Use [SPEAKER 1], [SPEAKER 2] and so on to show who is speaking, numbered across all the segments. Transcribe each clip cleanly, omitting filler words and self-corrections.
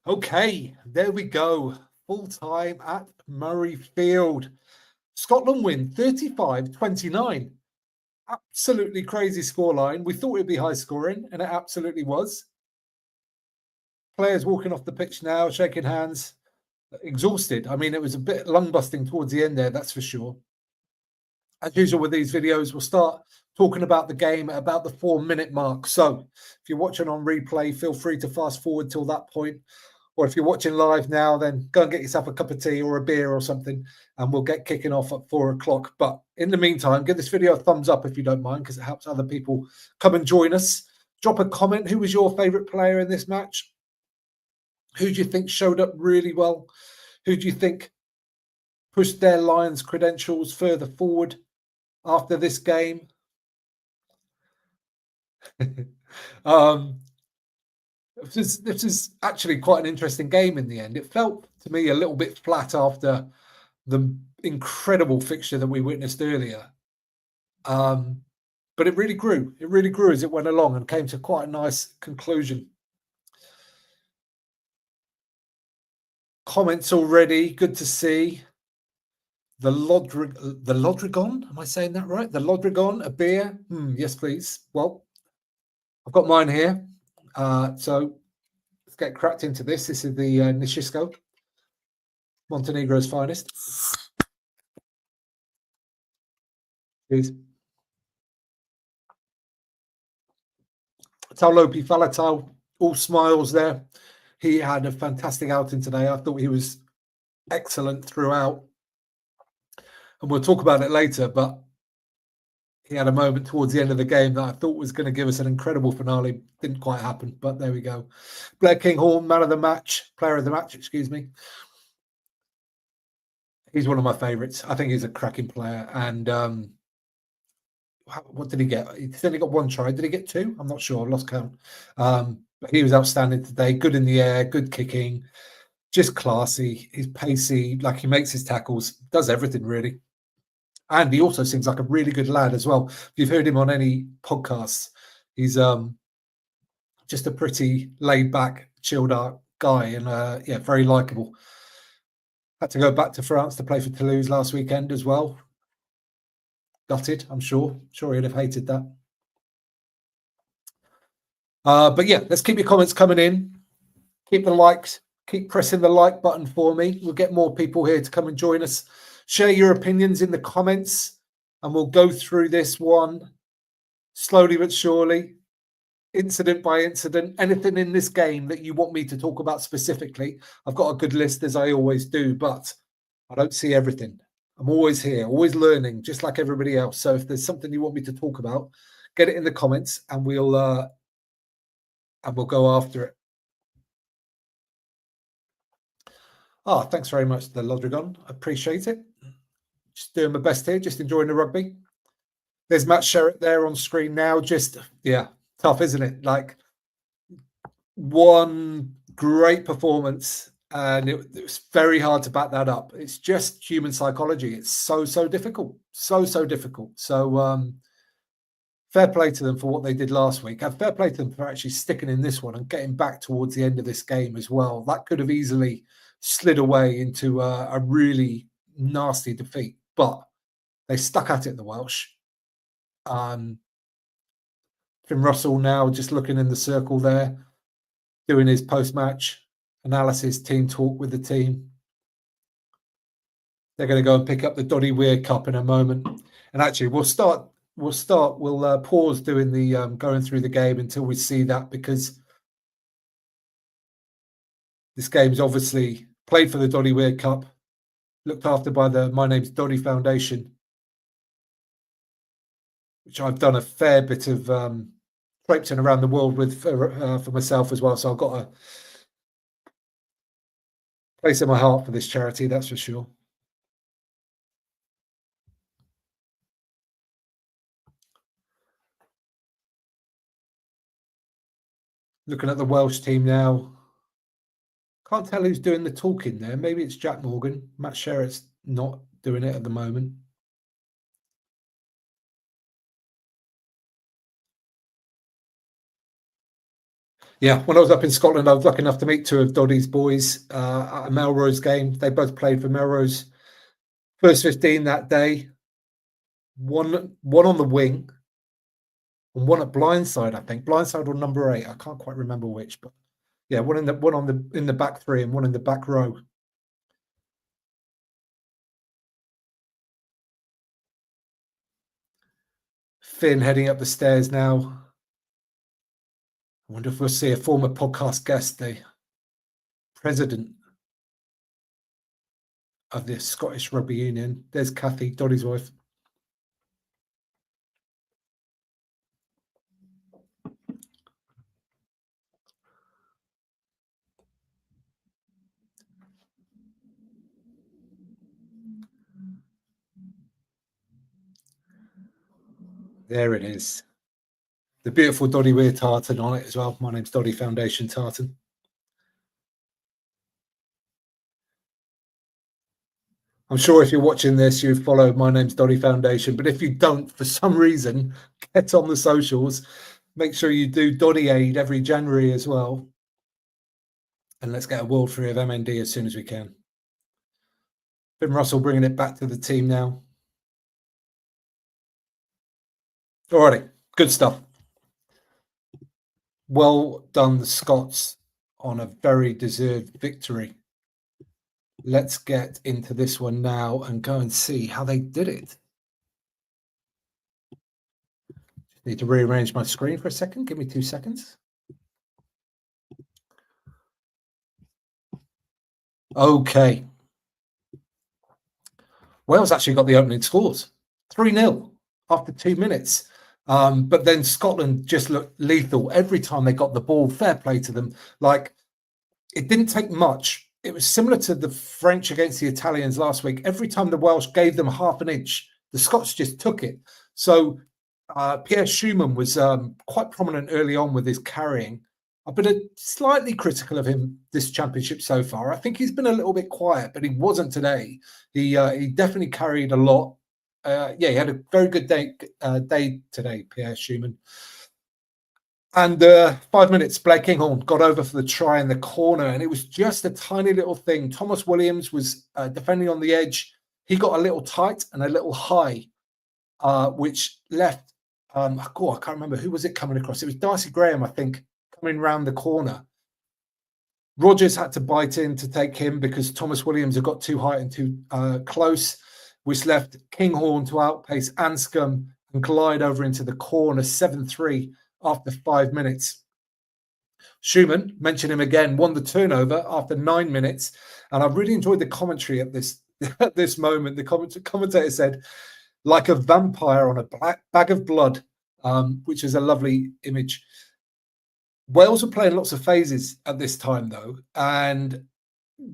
[SPEAKER 1] Okay, there we go. Full time at Murrayfield. Scotland win 35-29. Absolutely crazy scoreline. We thought it'd be high scoring, and it absolutely was. Players walking off the pitch now, shaking hands, exhausted. I mean, it was a bit lung busting towards the end there, that's for sure. As usual with these videos, we'll start talking about the game at about the 4-minute mark. So if you're watching on replay, feel free to fast forward till that point. Or if you're watching live now, then go and get yourself a cup of tea or a beer or something, and we'll get kicking off at 4 o'clock. But in the meantime, give this video a thumbs up if you don't mind, because it helps other people come and join us. Drop a comment. Who was your favourite player in this match? Who do you think showed up really well? Who do you think pushed their Lions credentials further forward after this game? This is actually quite an interesting game in the end. It felt to me a little bit flat after the incredible fixture that we witnessed earlier. But it really grew. It really grew as it went along and came to quite a nice conclusion. Comments already. Good to see. The Lodrigon. Am I saying that right? The Lodrigon, a beer? Yes, please. Well, I've got mine here. So let's get cracked into this. This is the Nishisko, Montenegro's finest. Cheers. Taulopi Falatau, all smiles there. He had a fantastic outing today. I thought he was excellent throughout. And we'll talk about it later, but he had a moment towards the end of the game that I thought was going to give us an incredible finale. Didn't quite happen, but there we go. Blair Kinghorn, player of the match, excuse me. He's one of my favourites. I think he's a cracking player. And what did he get? He's only got one try. Did he get two? I'm not sure. I've lost count. But he was outstanding today. Good in the air, good kicking, just classy. He's pacey, like he makes his tackles, does everything really. And he also seems like a really good lad as well. If you've heard him on any podcasts, he's just a pretty laid back, chilled out guy, and yeah, very likable. Had to go back to France to play for Toulouse last weekend as well. Gutted, I'm sure. Sure he'd have hated that. But yeah, let's keep your comments coming in. Keep the likes. Keep pressing the like button for me. We'll get more people here to come and join us. Share your opinions in the comments, and we'll go through this one slowly but surely, incident by incident. Anything in this game that you want me to talk about specifically, I've got a good list, as I always do, but I don't see everything. I'm always here, always learning, just like everybody else. So if there's something you want me to talk about, get it in the comments, and we'll go after it. Oh, thanks very much, the Lodrigon. I appreciate it. Just doing my best here, just enjoying the rugby. There's Matt Sherritt there on screen now. Just, yeah, tough, isn't it? Like, one great performance, and it was very hard to back that up. It's just human psychology. It's so difficult. So difficult. So fair play to them for what they did last week. And fair play to them for actually sticking in this one and getting back towards the end of this game as well. That could have easily slid away into a really nasty defeat, but they stuck at it, the Welsh. Finn Russell now just looking in the circle there, doing his post-match analysis, team talk with the team. They're going to go and pick up the Doddy Weir Cup in a moment. And actually, we'll pause doing the going through the game until we see that, because this game's obviously played for the Doddy Weir Cup, looked after by the My Name's Doddy Foundation, which I've done a fair bit of traipsing around the world with for myself as well. So I've got a place in my heart for this charity, that's for sure. Looking at the Welsh team now. Can't tell who's doing the talking there. Maybe it's Jack Morgan. Matt Sherritt's not doing it at the moment. Yeah, when I was up in Scotland, I was lucky enough to meet two of Doddy's boys at a Melrose game. They both played for Melrose. First 15 that day, one on the wing and one at blindside, I think. Blindside or number 8. I can't quite remember which, but yeah, one in the back 3 and one in the back row. Finn heading up the stairs now. I wonder if we'll see a former podcast guest, the president of the Scottish Rugby Union. There's Kathy, Doddy's wife. There it is. The beautiful Doddy Weir tartan on it as well. My name's Doddy Foundation tartan. I'm sure if you're watching this, you've followed My Name's Doddy Foundation. But if you don't, for some reason, get on the socials. Make sure you do Doddy Aid every January as well. And let's get a world free of MND as soon as we can. Finn Russell bringing it back to the team now. Alrighty, good stuff. Well done, the Scots, on a very deserved victory. Let's get into this one now and go and see how they did it. Just need to rearrange my screen for a second. Give me 2 seconds. Okay. Wales actually got the opening scores. 3-0 after 2 minutes. But then Scotland just looked lethal every time they got the ball. Fair play to them. Like, it didn't take much. It was similar to the French against the Italians last week. Every time the Welsh gave them half an inch, the Scots just took it. So Pierre Schumann was quite prominent early on with his carrying. I've been slightly critical of him this championship so far. I think he's been a little bit quiet, but he wasn't today. He definitely carried a lot. He had a very good day today, Pierre Schumann. And 5 minutes, Blake Kinghorn got over for the try in the corner, and it was just a tiny little thing. Thomas Williams was defending on the edge. He got a little tight and a little high, which left, I can't remember, who was it coming across? It was Darcy Graham, I think, coming round the corner. Rogers had to bite in to take him because Thomas Williams had got too high and too close, which left Kinghorn to outpace Anscombe and glide over into the corner, 7-3 after 5 minutes. Schumann, mention him again, won the turnover after 9 minutes. And I really enjoyed the commentary at this moment. The commentator said, like a vampire on a black bag of blood, which is a lovely image. Wales were playing lots of phases at this time, though, and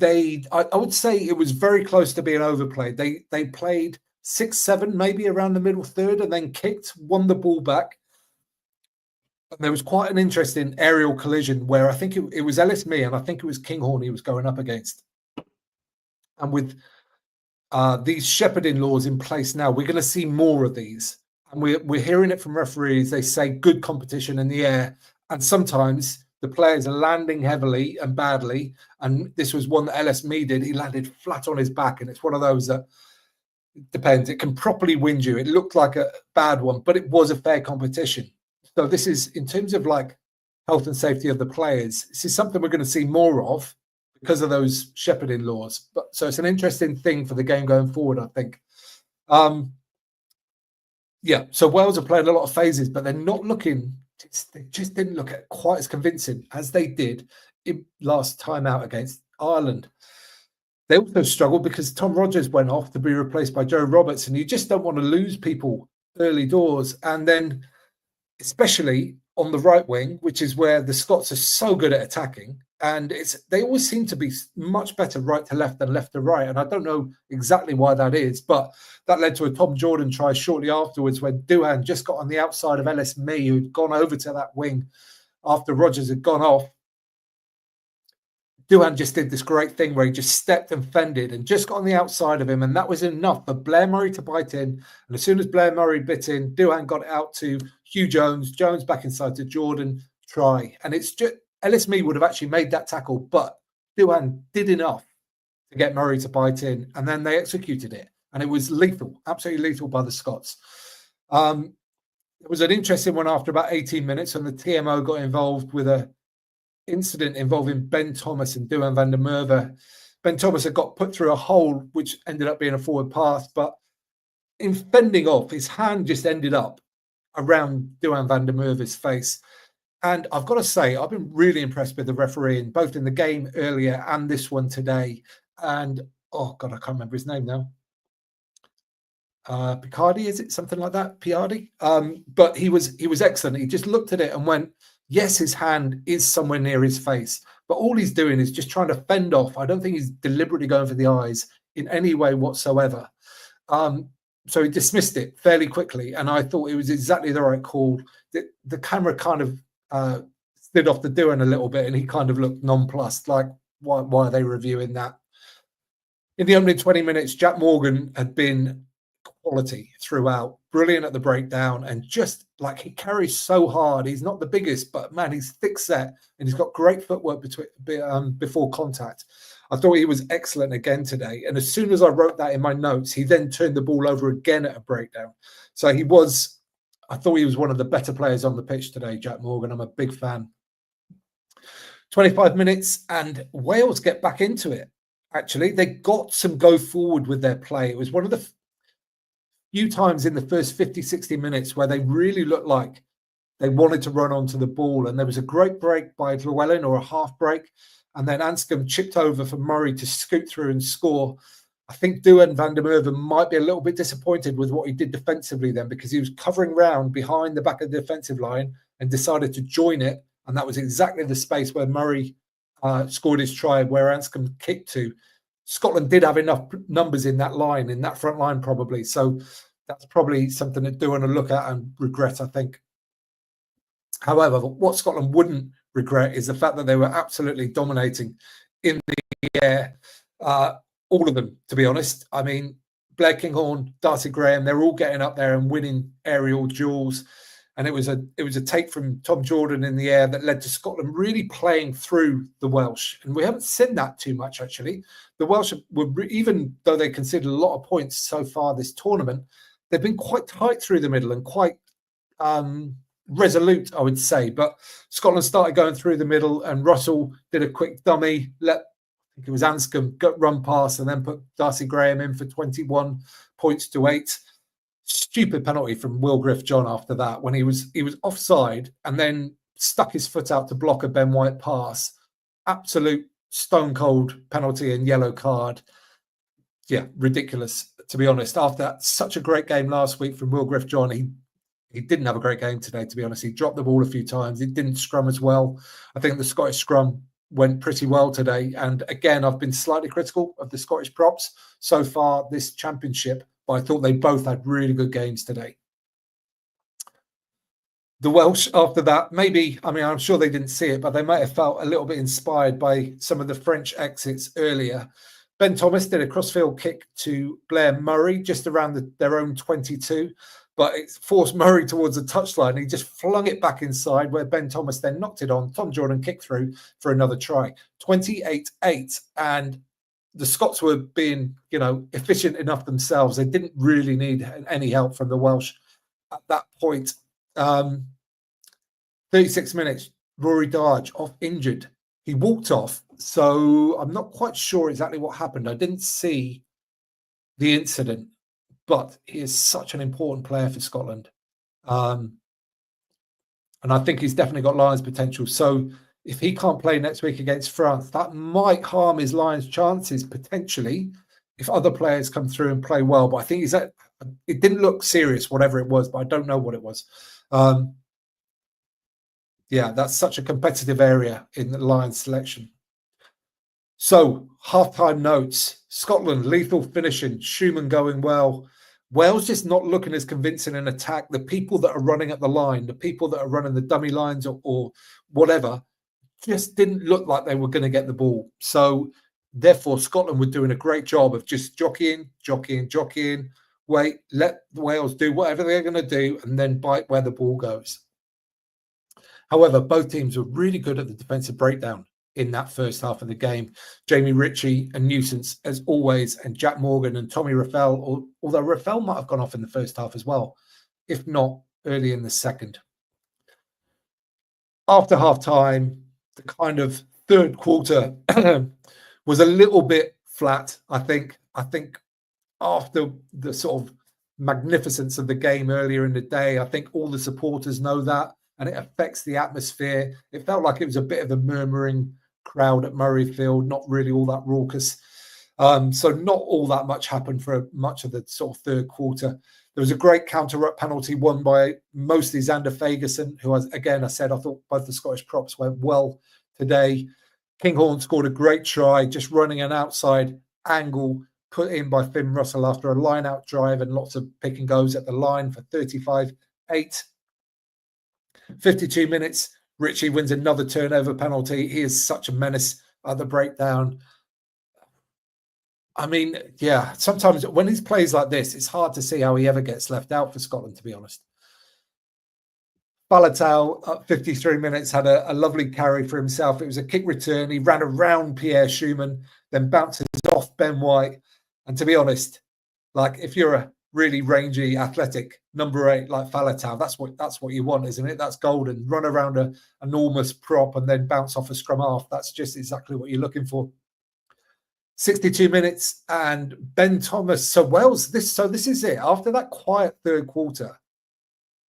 [SPEAKER 1] I would say it was very close to being overplayed. They played 6-7, maybe around the middle third, and then kicked, won the ball back. And there was quite an interesting aerial collision where I think it was Ellis Mee, and I think it was Kinghorn he was going up against. And with these shepherding laws in place now, we're going to see more of these. And we're hearing it from referees. They say good competition in the air. And sometimes the players are landing heavily and badly. And this was one that Ellis Mee did. He landed flat on his back. And it's one of those that depends. It can properly wind you. It looked like a bad one, but it was a fair competition. So this is, in terms of like health and safety of the players, this is something we're going to see more of because of those shepherding laws. But so it's an interesting thing for the game going forward, I think. So Wales are playing a lot of phases, but they're not looking, they just didn't look at quite as convincing as they did in last time out against Ireland. They also struggled because Tom Rogers went off to be replaced by Joe Roberts, and you just don't want to lose people early doors. And then especially on the right wing, which is where the Scots are so good at attacking. And they always seem to be much better right to left than left to right. And I don't know exactly why that is, but that led to a Tom Jordan try shortly afterwards when Doohan just got on the outside of Ellis Mee, who'd gone over to that wing after Rogers had gone off. Doohan just did this great thing where he just stepped and fended and just got on the outside of him. And that was enough for Blair Murray to bite in. And as soon as Blair Murray bit in, Doohan got it out to Hugh Jones. Jones back inside to Jordan, try. And it's just, Ellis Mee would have actually made that tackle, but Duhan did enough to get Murray to bite in, and then they executed it. And it was lethal, absolutely lethal by the Scots. It was an interesting one after about 18 minutes, and the TMO got involved with a incident involving Ben Thomas and Duhan van der Merwe. Ben Thomas had got put through a hole, which ended up being a forward pass, but in fending off, his hand just ended up around Duhan van der Merwe's face. And I've got to say, I've been really impressed with the refereeing, both in the game earlier and this one today. And, oh, God, I can't remember his name now. Picardi, is it? Something like that? Piardi? But he was excellent. He just looked at it and went, yes, his hand is somewhere near his face, but all he's doing is just trying to fend off. I don't think he's deliberately going for the eyes in any way whatsoever. So he dismissed it fairly quickly, and I thought it was exactly the right call. The camera kind of slid off the Duhan a little bit, and he kind of looked nonplussed, like, why are they reviewing that? In the opening 20 minutes, Jack Morgan had been quality throughout, brilliant at the breakdown, and just like he carries so hard. He's not the biggest, but man, he's thick set, and he's got great footwork before contact. I thought he was excellent again today. And as soon as I wrote that in my notes, he then turned the ball over again at a breakdown. So I thought he was one of the better players on the pitch today, Jack Morgan. I'm a big fan. 25 minutes and Wales get back into it. Actually, they got some go forward with their play. It was one of the few times in the first 50, 60 minutes where they really looked like they wanted to run onto the ball. And there was a great break by Llewellyn, or a half break. And then Anscombe chipped over for Murray to scoot through and score. I think Duhan van der Merwe might be a little bit disappointed with what he did defensively then, because he was covering round behind the back of the defensive line and decided to join it. And that was exactly the space where Murray scored his try, where Anscombe kicked to. Scotland did have enough numbers in that line, in that front line probably. So that's probably something that Duhan will look at and regret, I think. However, what Scotland wouldn't regret is the fact that they were absolutely dominating in the air. All of them, to be honest. I mean, Blair Kinghorn, Darcy Graham, they're all getting up there and winning aerial duels. And it was a take from Tom Jordan in the air that led to Scotland really playing through the Welsh. And we haven't seen that too much, actually. The Welsh, even though they conceded a lot of points so far this tournament, they've been quite tight through the middle and quite resolute, I would say. But Scotland started going through the middle, and Russell did a quick dummy, I think it was Anscombe, run past, and then put Darcy Graham in for 21 points to 8. Stupid penalty from Will Griff-John after that, when he was offside and then stuck his foot out to block a Ben White pass. Absolute stone cold penalty and yellow card. Yeah, ridiculous, to be honest. After such a great game last week from Will Griff-John, he didn't have a great game today, to be honest. He dropped the ball a few times. He didn't scrum as well. I think the Scottish scrum went pretty well today. And again, I've been slightly critical of the Scottish props so far this championship, but I thought they both had really good games today. The Welsh, after that, maybe, I mean, I'm sure they didn't see it, but they might have felt a little bit inspired by some of the French exits earlier. Ben Thomas did a crossfield kick to Blair Murray just around their own 22, but it forced Murray towards the touchline. He just flung it back inside, where Ben Thomas then knocked it on. Tom Jordan kicked through for another try. 28-8, and the Scots were being, efficient enough themselves. They didn't really need any help from the Welsh at that point. 36 minutes, Rory Darge off injured. He walked off, so I'm not quite sure exactly what happened. I didn't see the incident, but he is such an important player for Scotland. And I think he's definitely got Lions potential. So if he can't play next week against France, that might harm his Lions chances potentially if other players come through and play well. But I think it didn't look serious, whatever it was, but I don't know what it was. Yeah, that's such a competitive area in the Lions selection. So, halftime notes. Scotland, lethal finishing. Schumann going well. Wales just not looking as convincing in attack. The people that are running at the line, the people that are running the dummy lines or whatever, just didn't look like they were going to get the ball. So, therefore, Scotland were doing a great job of just jockeying. Wait, let the Wales do whatever they're going to do and then bite where the ball goes. However, both teams were really good at the defensive breakdown in that first half of the game. Jamie Ritchie, a nuisance as always, and Jack Morgan and Tommy Raffel, although Raffel might have gone off in the first half as well, if not early in the second. After half time, the kind of third quarter was a little bit flat, I think. I think after the sort of magnificence of the game earlier in the day, I think all the supporters know that, and it affects the atmosphere. It felt like it was a bit of a murmuring crowd at Murrayfield, not really all that raucous. So not all that much happened for much of the sort of third quarter. There was a great counter-up penalty won by mostly Xander Fagerson, who, again, I said I thought both the Scottish props went well today. Kinghorn scored a great try, just running an outside angle put in by Finn Russell after a line-out drive and lots of pick and goes at the line for 35-8. 52 minutes, Ritchie wins another turnover penalty. He is such a menace at the breakdown. I mean, yeah, sometimes when he plays like this, it's hard to see how he ever gets left out for Scotland, to be honest. Faletau, at 53 minutes, had a lovely carry for himself. It was a kick return. He ran around Pierre Schumann, then bounces off Ben White. And to be honest, like if you're a really rangy, athletic number 8 like Faletau, that's what you want, isn't it? That's golden. Run around an enormous prop and then bounce off a scrum half. That's just exactly what you're looking for. 62 minutes and Ben Thomas. So Wales, this is it. After that quiet third quarter,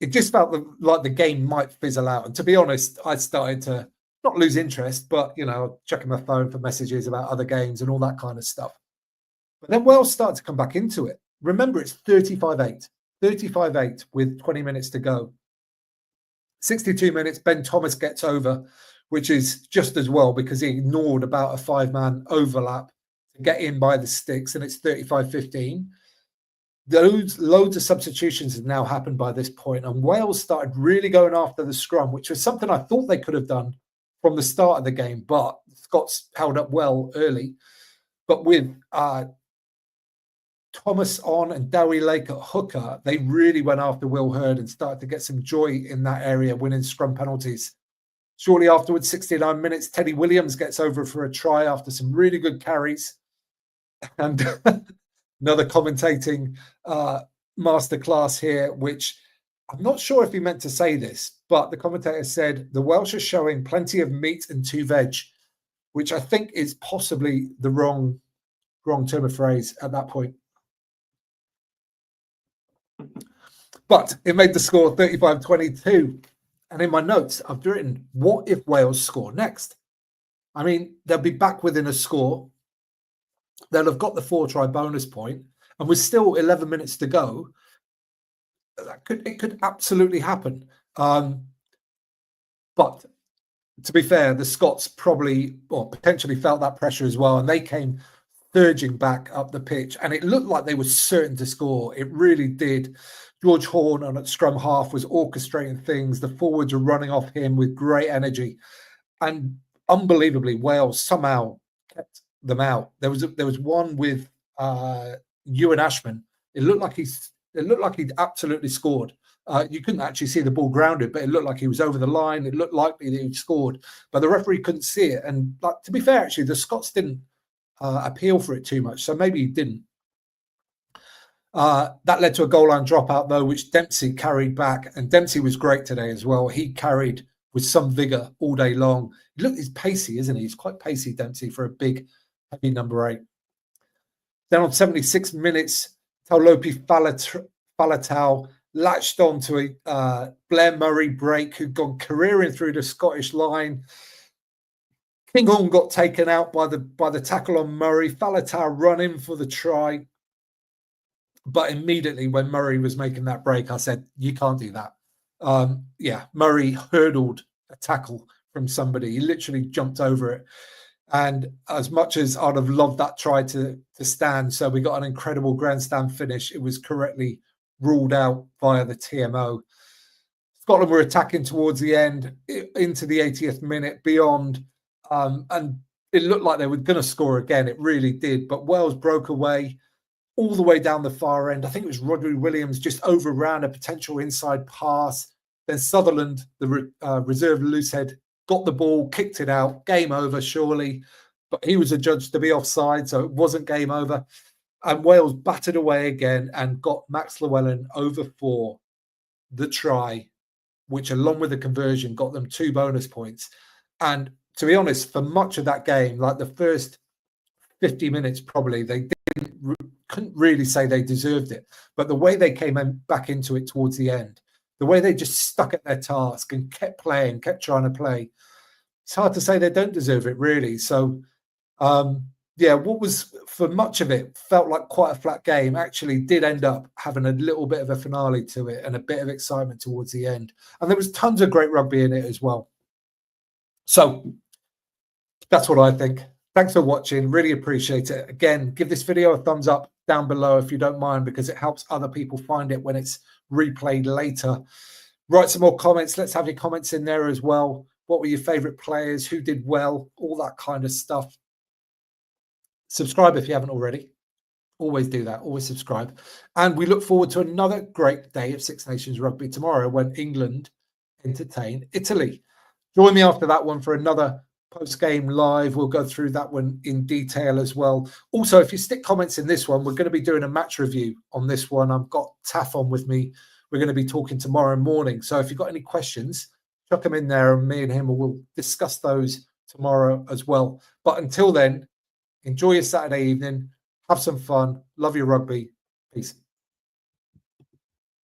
[SPEAKER 1] it just felt like the game might fizzle out. And to be honest, I started to not lose interest, but, checking my phone for messages about other games and all that kind of stuff. But then Wales started to come back into it. Remember, it's 35-8. 35-8 with 20 minutes to go. 62 minutes, Ben Thomas gets over, which is just as well because he ignored about a 5-man overlap to get in by the sticks, and it's 35-15. Loads of substitutions have now happened by this point, and Wales started really going after the scrum, which was something I thought they could have done from the start of the game, but the Scots held up well early. But with Thomas on and Dowie Lake at hooker, they really went after Will Hurd and started to get some joy in that area, winning scrum penalties. Shortly afterwards, 69 minutes, Teddy Williams gets over for a try after some really good carries. And another commentating masterclass here, which I'm not sure if he meant to say this, but the commentator said the Welsh are showing plenty of meat and 2 veg, which I think is possibly the wrong term of phrase at that point. But it made the score 35-22. And in my notes, I've written, what if Wales score next? I mean, they'll be back within a score. They'll have got the 4-try bonus point, and with still 11 minutes to go, it could absolutely happen. But to be fair, the Scots probably or potentially felt that pressure as well, and they came surging back up the pitch, and it looked like they were certain to score. It really did. George Horn on at scrum half was orchestrating things. The forwards were running off him with great energy, and unbelievably, Wales somehow kept them out. There was one with Ewan Ashman. It looked like he'd absolutely scored. You couldn't actually see the ball grounded, but it looked like he was over the line. It looked likely that he'd scored, but the referee couldn't see it. And to be fair, actually, the Scots didn't appeal for it too much, so maybe he didn't. That led to a goal line dropout, though, which Dempsey carried back, and Dempsey was great today as well. He carried with some vigour all day long. He's pacey, isn't he? He's quite pacey, Dempsey, for a big, heavy number 8. Then on 76 minutes, Taulopi Faletau latched on to a Blair Murray break who'd gone careering through the Scottish line. Kinghorn got taken out by the tackle on Murray. Faletau run in for the try. But immediately when Murray was making that break, I said, you can't do that. Murray hurdled a tackle from somebody. He literally jumped over it. And as much as I'd have loved that try to stand, so we got an incredible grandstand finish, it was correctly ruled out via the TMO. Scotland were attacking towards the end, into the 80th minute, beyond, and it looked like they were going to score again. It really did. But Wales broke away all the way down the far end. I think it was Rodri Williams just overran a potential inside pass, Then Sutherland, the reserve loosehead, got the ball, kicked it out. Game over, surely. But he was adjudged to be offside, so it wasn't game over. And Wales battered away again and got Max Llewellyn over for the try, which, along with the conversion, got them 2 bonus points. And to be honest, for much of that game, like the first 50 minutes, probably they couldn't really say they deserved it. But the way they came back into it towards the end, the way they just stuck at their task and kept playing, kept trying to play, it's hard to say they don't deserve it, really. So, yeah, what was, for much of it, felt like quite a flat game, actually did end up having a little bit of a finale to it and a bit of excitement towards the end. And there was tons of great rugby in it as well. So that's what I think. Thanks for watching. Really appreciate it. Again, give this video a thumbs up down below if you don't mind, because it helps other people find it when it's replayed later. Write some more comments. Let's have your comments in there as well. What were your favorite players? Who did well? All that kind of stuff. Subscribe if you haven't already. Always do that. Always subscribe. And we look forward to another great day of Six Nations Rugby tomorrow when England entertain Italy. Join me after that one for another post-game live. We'll go through that one in detail as well. Also, if you stick comments in this one, we're going to be doing a match review on this one. I've got Taff on with me. We're going to be talking tomorrow morning. So if you've got any questions, chuck them in there, and me and him will discuss those tomorrow as well. But until then, enjoy your Saturday evening. Have some fun. Love your rugby. Peace.